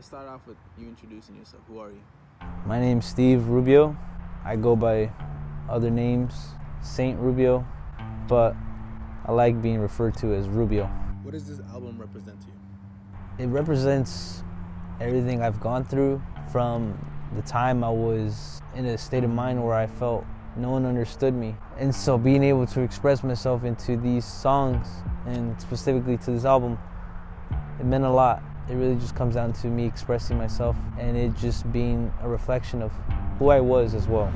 Let's start off with you introducing yourself. Who are you? My name's Steve Rubio. I go by other names, Saint Rubio, but I like being referred to as Rubio. What does this album represent to you? It represents everything I've gone through from the time I was in a state of mind where I felt no one understood me. And so being able to express myself into these songs and specifically to this album, it meant a lot. It really just comes down to me expressing myself and it just being a reflection of who I was as well.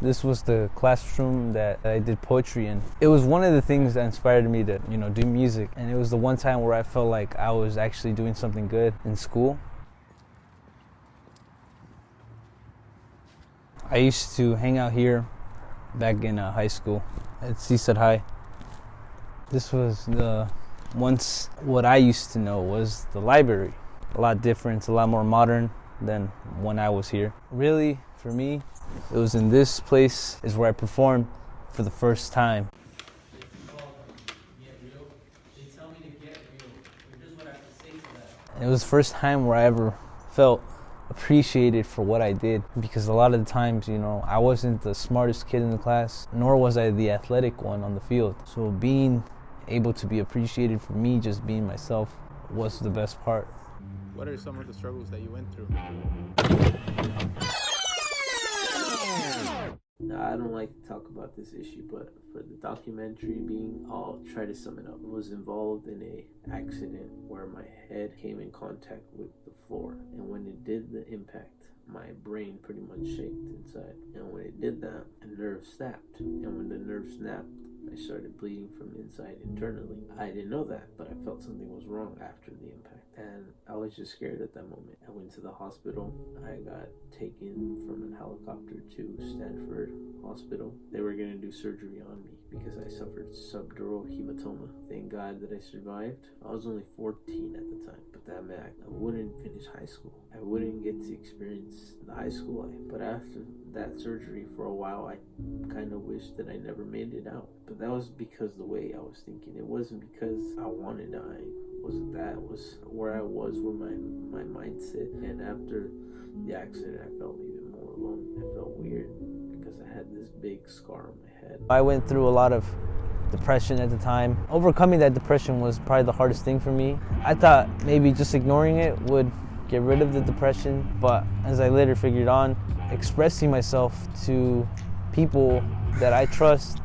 This was the classroom that I did poetry in. It was one of the things that inspired me to, do music. And it was the one time where I felt like I was actually doing something good in school. I used to hang out here back in high school at Seaside High. This was once what I used to know was the library. A lot different, it's a lot more modern than when I was here. Really, for me, it was in this place is where I performed for the first time. It was the first time where I ever felt appreciated for what I did, because a lot of the times, I wasn't the smartest kid in the class, nor was I the athletic one on the field. So being able to be appreciated for me just being myself was the best part. What are some of the struggles that you went through? I don't like to talk about this issue, but for the documentary being, I'll try to sum it up. I was involved in a accident where my head came in contact with the floor, and when it did the impact, my brain pretty much shaked inside. And when it did that, a nerve snapped. And when the nerve snapped, I started bleeding from inside internally. I didn't know that, but I felt something was wrong after the impact. And I was just scared at that moment. I went to the hospital. I got taken from a helicopter to Stanford Hospital. They were going to do surgery on me because I suffered subdural hematoma. Thank God that I survived. I was only 14 at the time, but that meant I wouldn't finish high school. I wouldn't get to experience the high school life. But after that surgery, for a while, I kind of wished that I never made it out. But that was because the way I was thinking. It wasn't because I wanted to die. Wasn't that? It was where I was with my mindset. And after the accident, I felt even more alone. I felt weird because I had this big scar on my head. I went through a lot of depression at the time. Overcoming that depression was probably the hardest thing for me. I thought maybe just ignoring it would get rid of the depression, but as I later figured on, expressing myself to people that I trust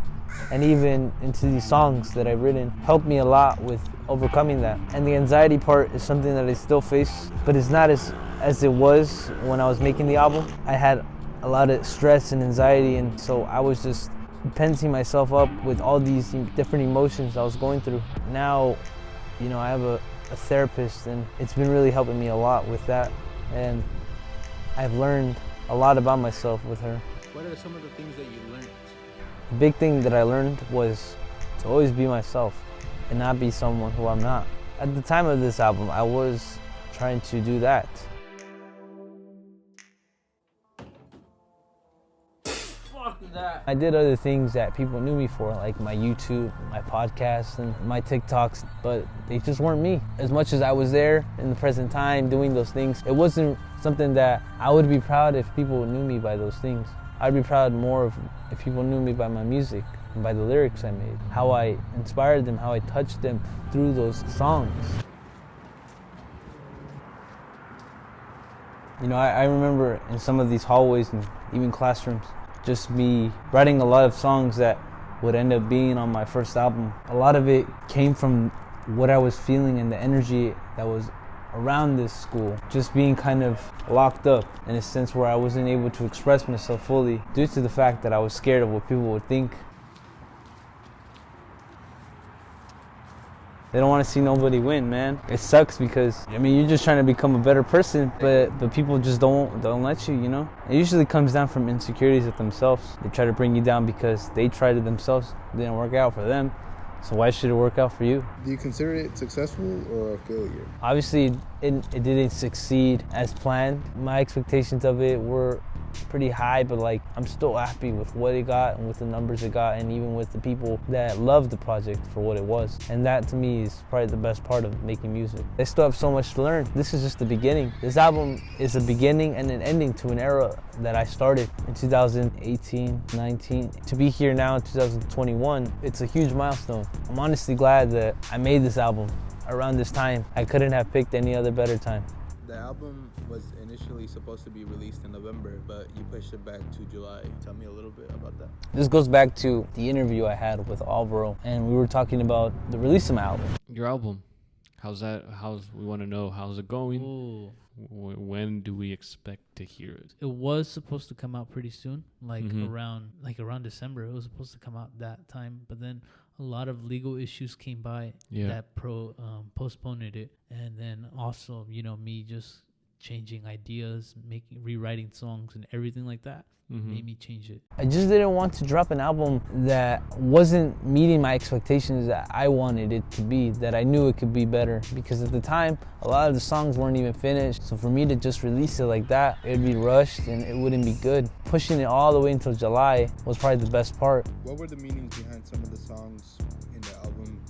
and even into these songs that I've written helped me a lot with overcoming that. And the anxiety part is something that I still face, but it's not as it was when I was making the album. I had a lot of stress and anxiety, and so I was just pensing myself up with all these different emotions I was going through. Now, I have a therapist, and it's been really helping me a lot with that. And I've learned a lot about myself with her. What are some of the things that you learned? The big thing that I learned was to always be myself and not be someone who I'm not. At the time of this album, I was trying to do that. Fuck that. I did other things that people knew me for, like my YouTube, my podcast, and my TikToks, but they just weren't me. As much as I was there in the present time doing those things, it wasn't something that I would be proud if people knew me by those things. I'd be proud more if people knew me by my music and by the lyrics I made, how I inspired them, how I touched them through those songs. I remember in some of these hallways and even classrooms, just me writing a lot of songs that would end up being on my first album. A lot of it came from what I was feeling and the energy that was around this school, just being kind of locked up in a sense where I wasn't able to express myself fully due to the fact that I was scared of what people would think. They don't want to see nobody win, man. It sucks because, you're just trying to become a better person, but people just don't let you, It usually comes down from insecurities of themselves. They try to bring you down because they tried it themselves. It didn't work out for them. So why should it work out for you? Do you consider it successful or a failure? Obviously, it didn't succeed as planned. My expectations of it were pretty high, but like I'm still happy with what it got and with the numbers it got, and even with the people that loved the project for what it was. And that to me is probably the best part of making music. I still have so much to learn. This is just the beginning. This album is a beginning and an ending to an era that I started in 2018, 19. To be here now in 2021, it's a huge milestone. I'm honestly glad that I made this album around this time. I couldn't have picked any other better time. The album was initially supposed to be released in November, but you pushed it back to July. Tell me a little bit about that. This goes back to the interview I had with Alvaro, and we were talking about the release of my album. Your album, we want to know, how's it going? Ooh. When do we expect to hear it? It was supposed to come out pretty soon, Mhm. around December. It was supposed to come out that time, but then a lot of legal issues came by that postponed it, and then also me just changing ideas, rewriting songs and everything like that made me change it. I just didn't want to drop an album that wasn't meeting my expectations that I wanted it to be, that I knew it could be better. Because at the time, a lot of the songs weren't even finished. So for me to just release it like that, it'd be rushed and it wouldn't be good. Pushing it all the way until July was probably the best part. What were the meanings behind some of the songs in the album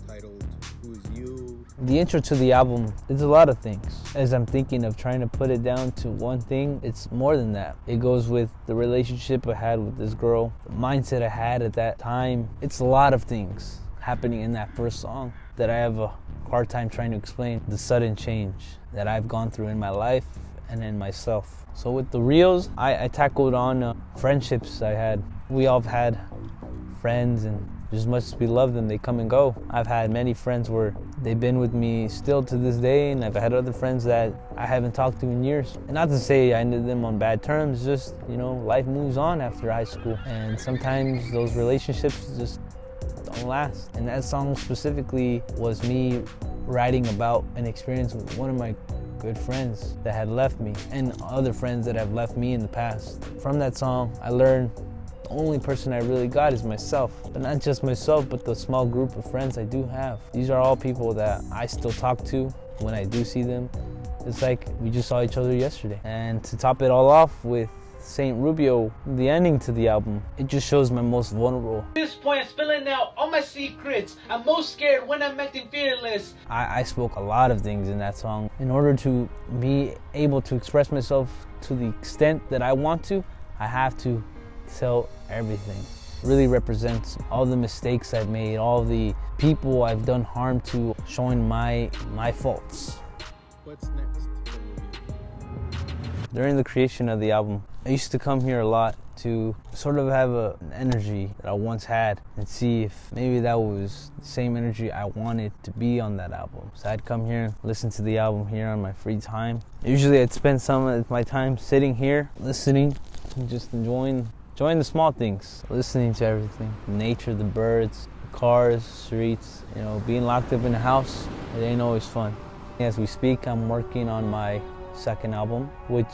titled Who Is You? The intro to the album is a lot of things. As I'm thinking of trying to put it down to one thing, it's more than that. It goes with the relationship I had with this girl, the mindset I had at that time. It's a lot of things happening in that first song that I have a hard time trying to explain. The sudden change that I've gone through in my life and in myself. So with the reels, I tackled on friendships I had. We all have had friends, and as much as we love them, they come and go. I've had many friends where they've been with me still to this day, and I've had other friends that I haven't talked to in years. And not to say I ended them on bad terms, just, life moves on after high school. And sometimes those relationships just don't last. And that song specifically was me writing about an experience with one of my good friends that had left me, and other friends that have left me in the past. From that song, I learned the only person I really got is myself. But not just myself, but the small group of friends I do have. These are all people that I still talk to when I do see them. It's like we just saw each other yesterday. And to top it all off with Saint Rubio, the ending to the album, it just shows my most vulnerable. At this point, I'm spilling out all my secrets. I'm most scared when I'm acting fearless. I spoke a lot of things in that song. In order to be able to express myself to the extent that I want to, I have to tell everything. It really represents all the mistakes I've made, all the people I've done harm to, showing my faults. What's next for Rubio? During the creation of the album, I used to come here a lot to sort of have an energy that I once had and see if maybe that was the same energy I wanted to be on that album. So I'd come here, listen to the album here on my free time. Usually I'd spend some of my time sitting here, listening, and just enjoying the small things, listening to everything. Nature, the birds, the cars, streets. Being locked up in the house, it ain't always fun. As we speak, I'm working on my second album, which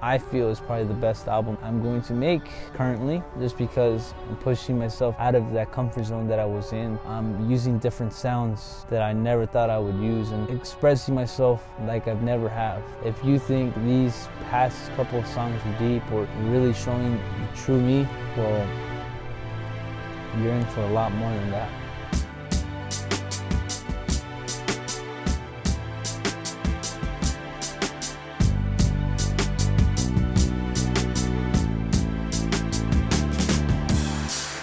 I feel is probably the best album I'm going to make currently, just because I'm pushing myself out of that comfort zone that I was in. I'm using different sounds that I never thought I would use and expressing myself like I've never have. If you think these past couple of songs are deep or really showing the true me, well, you're in for a lot more than that.